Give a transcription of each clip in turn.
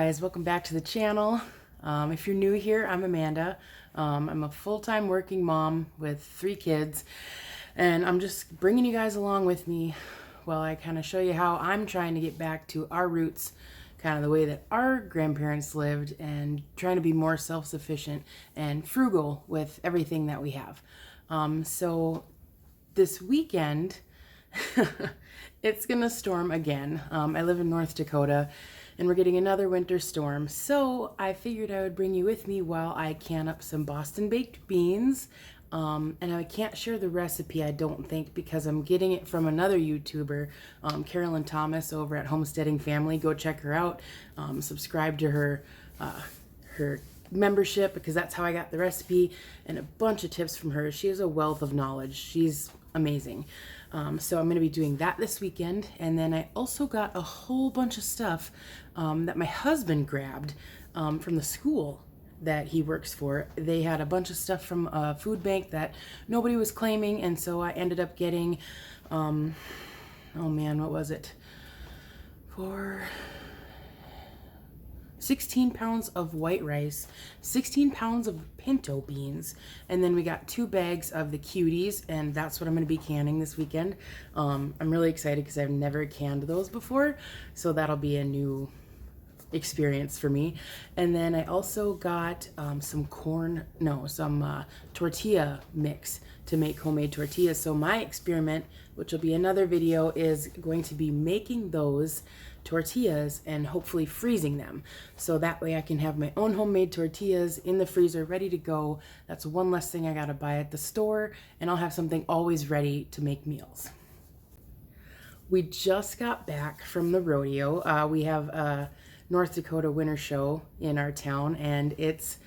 guys, welcome back to the channel. If you're new here, I'm Amanda. I'm a full-time working mom with 3 kids, and I'm just bringing you guys along with me while I kind of show you how I'm trying to get back to our roots, kind of the way that our grandparents lived, and trying to be more self-sufficient and frugal with everything that we have. So this weekend, it's gonna storm again. I live in North Dakota, and we're getting another winter storm. So I figured I would bring you with me while I can up some Boston baked beans. And I can't share the recipe, I don't think, because I'm getting it from another YouTuber, Carolyn Thomas over at Homesteading Family. Go check her out. Subscribe to her membership, because that's how I got the recipe and a bunch of tips from her. She has a wealth of knowledge. She's amazing. So I'm going to be doing that this weekend. And then I also got a whole bunch of stuff that my husband grabbed from the school that he works for. They had a bunch of stuff from a food bank that nobody was claiming, and so I ended up getting, oh man, what was it? For 16 pounds of white rice, 16 pounds of pinto beans, and then we got 2 bags of the cuties, and that's what I'm going to be canning this weekend. I'm really excited because I've never canned those before, so that'll be a new experience for me. And then I also got some tortilla mix to make homemade tortillas. So my experiment, which will be another video, is going to be making those tortillas and hopefully freezing them, so that way I can have my own homemade tortillas in the freezer ready to go. That's one less thing I gotta buy at the store, and I'll have something always ready to make meals. We just got back from the rodeo. We have a North Dakota winter show in our town, and it's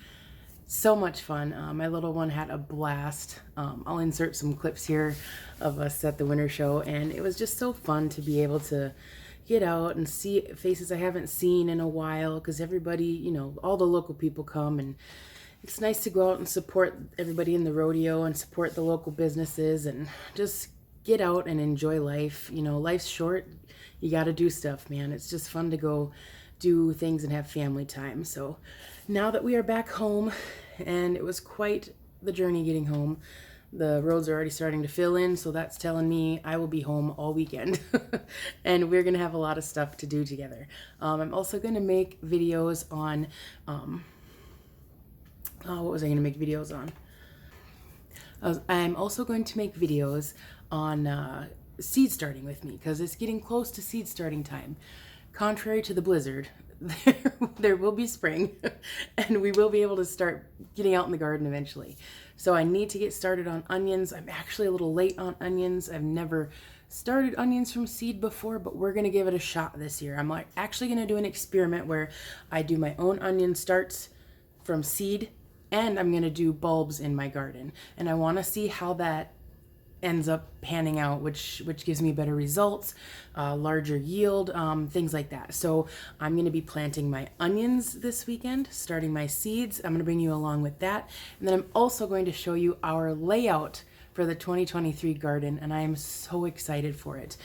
so much fun. My little one had a blast. I'll insert some clips here of us at the winter show, and it was just so fun to be able to get out and see faces I haven't seen in a while, because everybody, you know, all the local people come, and it's nice to go out and support everybody in the rodeo and support the local businesses and just get out and enjoy life. You know, life's short. You got to do stuff, man. It's just fun to go do things and have family time. So now that we are back home, and it was quite the journey getting home, the roads are already starting to fill in, so that's telling me I will be home all weekend. And we're gonna have a lot of stuff to do together. I'm also gonna make videos on what was I gonna make videos on? I'm also going to make videos on seed starting with me, because it's getting close to seed starting time. Contrary to the blizzard, there will be spring, and we will be able to start getting out in the garden eventually. So I need to get started on onions. I'm actually a little late on onions. I've never started onions from seed before, but we're gonna give it a shot this year. I'm actually gonna do an experiment where I do my own onion starts from seed, and I'm gonna do bulbs in my garden. And I wanna see how that ends up panning out, which gives me better results, larger yield, things like that. So I'm going to be planting my onions this weekend, starting my seeds. I'm going to bring you along with that. And then I'm also going to show you our layout for the 2023 garden, and I am so excited for it.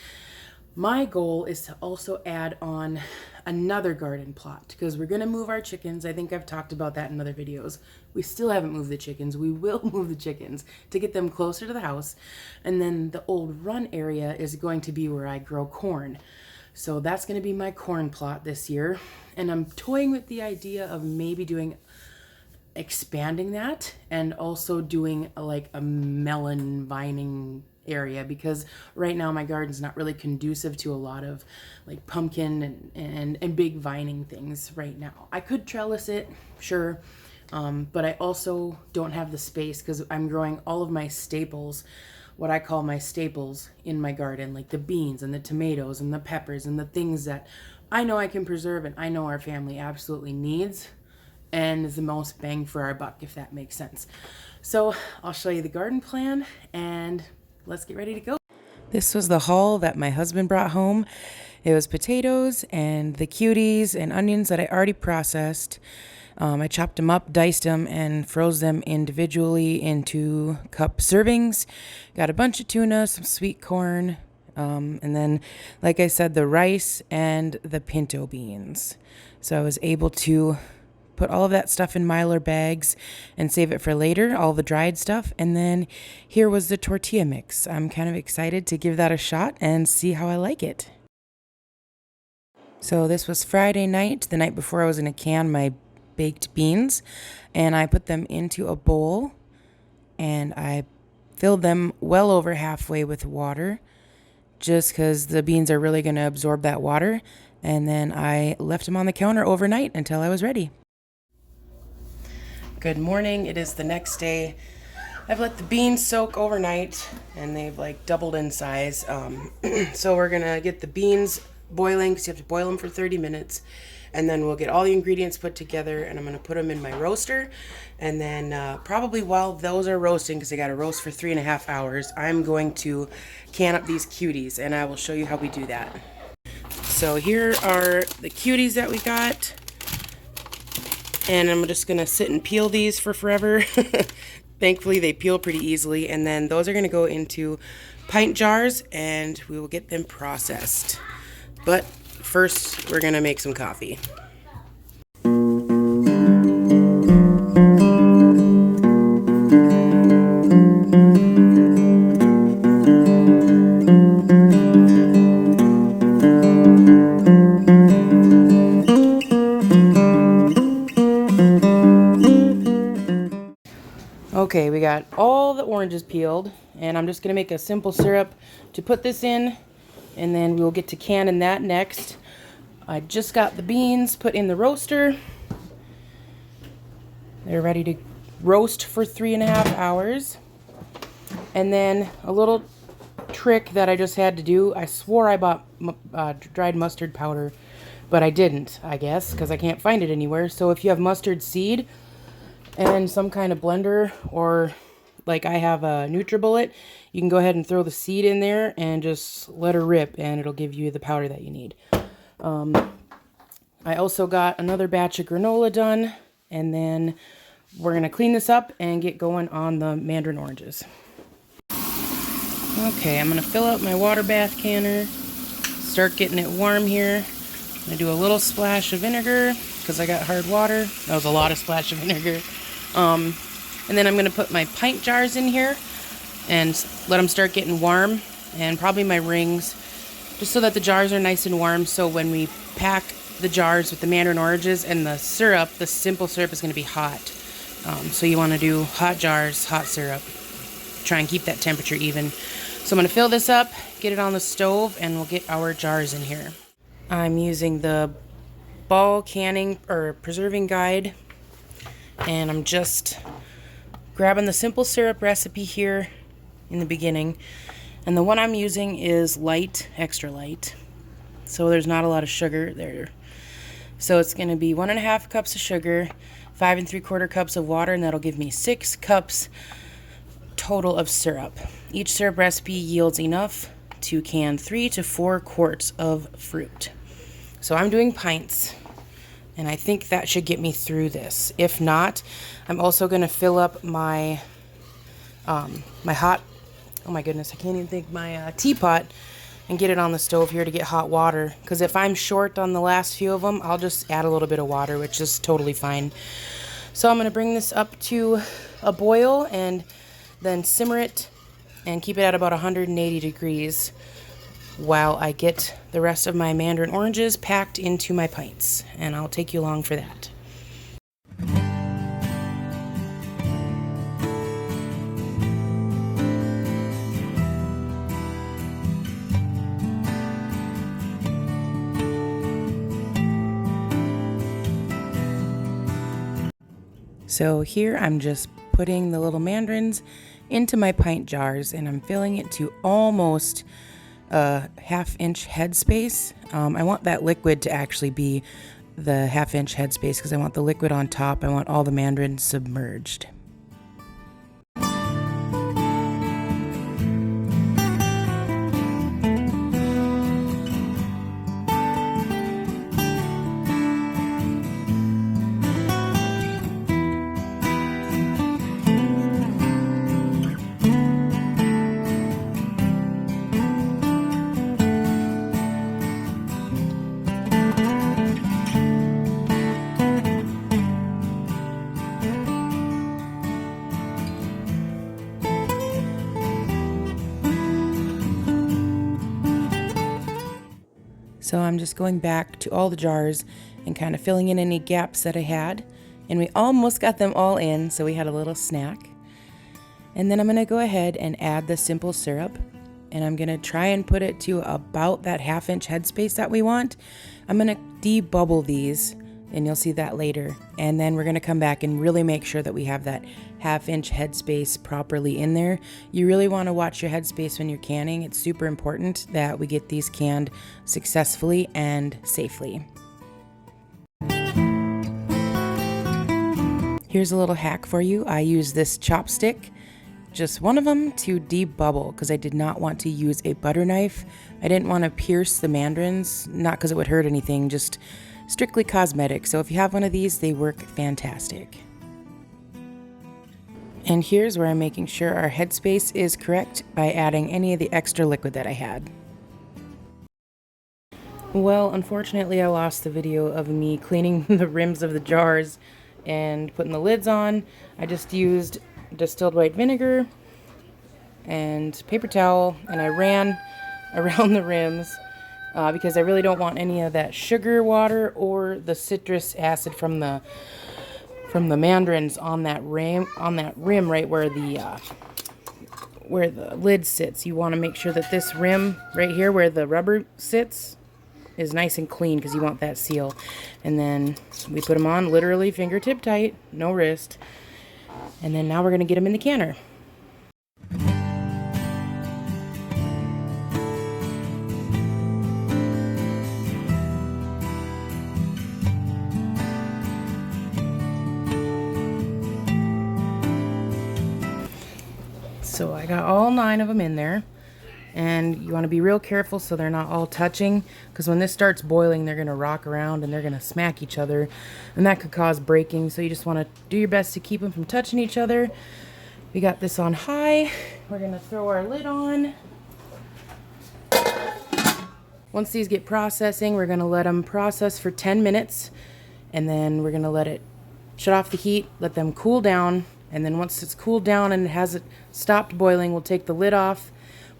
My goal is to also add on another garden plot, because we're going to move our chickens. I think I've talked about that in other videos. We still haven't moved the chickens. We will move the chickens to get them closer to the house. And then the old run area is going to be where I grow corn. So that's going to be my corn plot this year. And I'm toying with the idea of maybe expanding that, and also doing like a melon vining area, because right now my garden's not really conducive to a lot of like pumpkin and big vining things right now. I could trellis it, sure, but I also don't have the space, because I'm growing all of my staples, what I call my staples, in my garden, like the beans and the tomatoes and the peppers and the things that I know I can preserve and I know our family absolutely needs, and is the most bang for our buck, if that makes sense. So I'll show you the garden plan, and let's get ready to go. This was the haul that my husband brought home. It was potatoes and the cuties and onions that I already processed. I chopped them up, diced them, and froze them individually into cup servings. Got a bunch of tuna, some sweet corn, And then, like I said, the rice and the pinto beans. So I was able to put all of that stuff in Mylar bags and save it for later, all the dried stuff. And then here was the tortilla mix. I'm kind of excited to give that a shot and see how I like it. So this was Friday night, the night before I was going to can my baked beans, and I put them into a bowl and I filled them well over halfway with water just because the beans are really going to absorb that water. And then I left them on the counter overnight until I was ready. Good morning. It is the next day. I've let the beans soak overnight and they've like doubled in size. So we're gonna get the beans boiling because you have to boil them for 30 minutes. And then we'll get all the ingredients put together and I'm gonna put them in my roaster. And then probably while those are roasting, because they gotta roast for 3.5 hours, I'm going to can up these cuties and I will show you how we do that. So here are the cuties that we got. And I'm just going to sit and peel these for forever. Thankfully, they peel pretty easily. And then those are going to go into pint jars and we will get them processed. But first, we're going to make some coffee. Okay, we got all the oranges peeled, and I'm just going to make a simple syrup to put this in, and then we'll get to canning that next. I just got the beans put in the roaster. They're ready to roast for 3.5 hours. And then a little trick that I just had to do, I swore I bought dried mustard powder, but I didn't, I guess, because I can't find it anywhere. So if you have mustard seed and some kind of blender, or like I have a NutriBullet, you can go ahead and throw the seed in there and just let her rip and it'll give you the powder that you need. I also got another batch of granola done, and then we're going to clean this up and get going on the mandarin oranges. Okay, I'm going to fill out my water bath canner, start getting it warm here. I'm going to do a little splash of vinegar because I got hard water. That was a lot of splash of vinegar. And then I'm going to put my pint jars in here and let them start getting warm, and probably my rings, just so that the jars are nice and warm. So when we pack the jars with the mandarin oranges and the syrup, the simple syrup is going to be hot. So you want to do hot jars, hot syrup. Try and keep that temperature even. So I'm going to fill this up, get it on the stove, and we'll get our jars in here. I'm using the Ball Canning or Preserving Guide, and I'm just grabbing the simple syrup recipe here in the beginning. And the one I'm using is light, extra light. So there's not a lot of sugar there. So it's going to be 1.5 cups of sugar, 5 3/4 cups of water, and that'll give me 6 cups total of syrup. Each syrup recipe yields enough to can 3 to 4 quarts of fruit. So I'm doing pints, and I think that should get me through this. If not, I'm also going to fill up my my hot, oh my goodness, I can't even think, my teapot, and get it on the stove here to get hot water. Because if I'm short on the last few of them, I'll just add a little bit of water, which is totally fine. So I'm going to bring this up to a boil and then simmer it and keep it at about 180 degrees while I get the rest of my mandarin oranges packed into my pints. And I'll take you along for that. So here I'm just putting the little mandarins into my pint jars, and I'm filling it to almost a 1/2 inch headspace. I want that liquid to actually be the 1/2 inch headspace because I want the liquid on top. I want all the mandarins submerged. So I'm just going back to all the jars and kind of filling in any gaps that I had. And we almost got them all in, so we had a little snack. And then I'm going to go ahead and add the simple syrup. And I'm going to try and put it to about that 1/2 inch headspace that we want. I'm going to debubble these, and you'll see that later. And then we're going to come back and really make sure that we have that 1/2 inch headspace properly in there. You really want to watch your headspace when you're canning. It's super important that we get these canned successfully and safely. Here's a little hack for you. I use this chopstick, just one of them, to debubble because I did not want to use a butter knife. I didn't want to pierce the mandarins, not because it would hurt anything, just strictly cosmetic. So if you have one of these, they work fantastic. And here's where I'm making sure our headspace is correct by adding any of the extra liquid that I had. Well, unfortunately, I lost the video of me cleaning the rims of the jars and putting the lids on. I just used distilled white vinegar and paper towel, and I ran around the rims because I really don't want any of that sugar water or the citrus acid from the mandarins on that rim right where the lid sits. You want to make sure that this rim right here where the rubber sits is nice and clean because you want that seal. And then we put them on literally fingertip tight, no wrist. And then now we're going to get them in the canner. So I got all 9 of them in there. And you want to be real careful so they're not all touching, because when this starts boiling, they're going to rock around and they're going to smack each other, and that could cause breaking. So you just want to do your best to keep them from touching each other. We got this on high. We're going to throw our lid on. Once these get processing, we're going to let them process for 10 minutes, and then we're going to let it shut off the heat, let them cool down, and then once it's cooled down and it has stopped boiling, we'll take the lid off.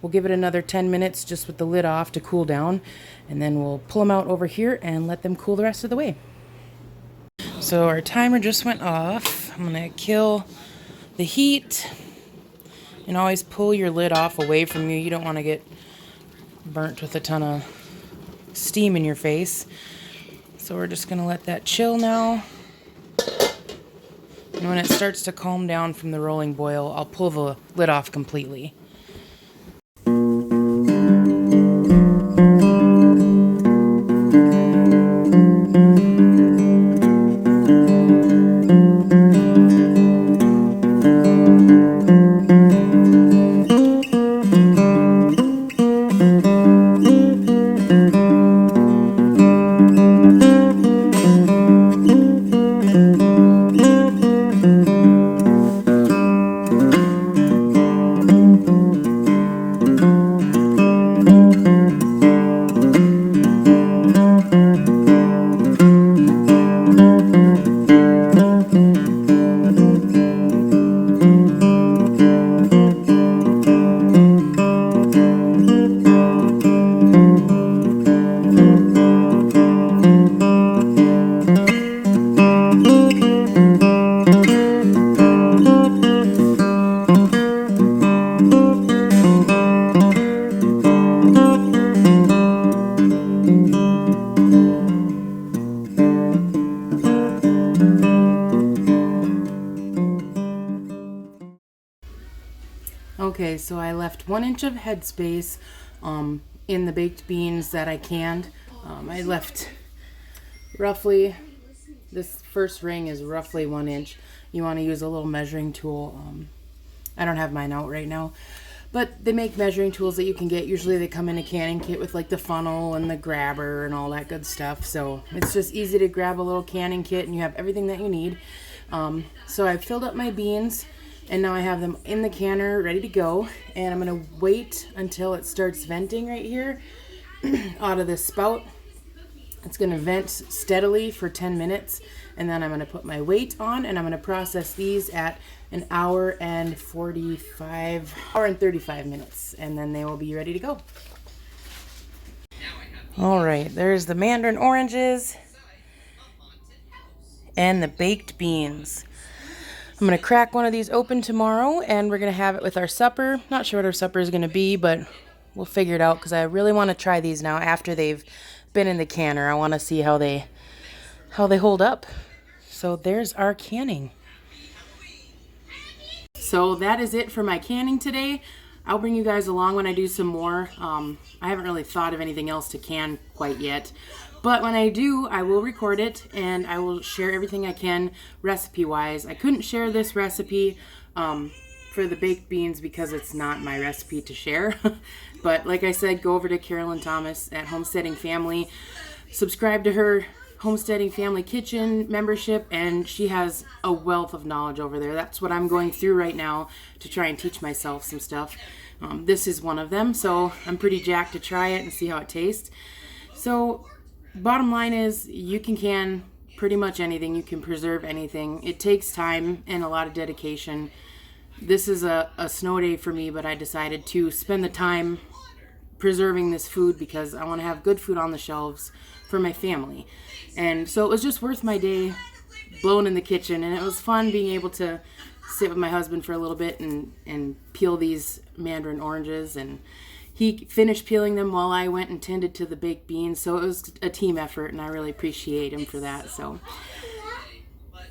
We'll give it another 10 minutes just with the lid off to cool down, and then we'll pull them out over here and let them cool the rest of the way. So our timer just went off. I'm going to kill the heat, and always pull your lid off away from you. You don't want to get burnt with a ton of steam in your face. So we're just going to let that chill now. And when it starts to calm down from the rolling boil, I'll pull the lid off completely. Okay, so I left 1 inch of headspace in the baked beans that I canned. I left roughly, this first ring is roughly 1 inch. You want to use a little measuring tool. I don't have mine out right now, but they make measuring tools that you can get. Usually they come in a canning kit with like the funnel and the grabber and all that good stuff. So it's just easy to grab a little canning kit and you have everything that you need. So I've filled up my beans. And now I have them in the canner ready to go, and I'm going to wait until it starts venting right here out of this spout. It's going to vent steadily for 10 minutes, and then I'm going to put my weight on, and I'm going to process these at an hour and 35 minutes, and then they will be ready to go. All right, there's the mandarin oranges and the baked beans. I'm going to crack one of these open tomorrow, and we're going to have it with our supper. Not sure what our supper is going to be, but we'll figure it out because I really want to try these now after they've been in the canner. I want to see how they hold up. So there's our canning. So that is it for my canning today. I'll bring you guys along when I do some more. I haven't really thought of anything else to can quite yet. But when I do, I will record it and I will share everything I can recipe-wise. I couldn't share this recipe for the baked beans because it's not my recipe to share. But like I said, go over to Carolyn Thomas at Homesteading Family. Subscribe to her Homesteading Family Kitchen membership, and she has a wealth of knowledge over there. That's what I'm going through right now to try and teach myself some stuff. This is one of them, so I'm pretty jacked to try it and see how it tastes. So bottom line is, you can pretty much anything. You can preserve anything. It takes time and a lot of dedication. This is a snow day for me, but I decided to spend the time preserving this food because I want to have good food on the shelves for my family. And so it was just worth my day blowing in the kitchen, and it was fun being able to sit with my husband for a little bit and peel these mandarin oranges, and he finished peeling them while I went and tended to the baked beans. So it was a team effort, and I really appreciate him for that. So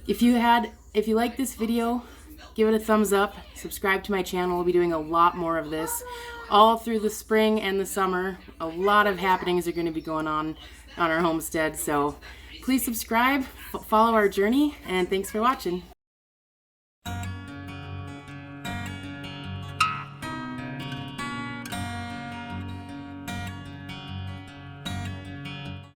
if you like this video, give it a thumbs up, subscribe to my channel. We'll be doing a lot more of this all through the spring and the summer. A lot of happenings are going to be going on our homestead, so please subscribe, follow our journey, and thanks for watching.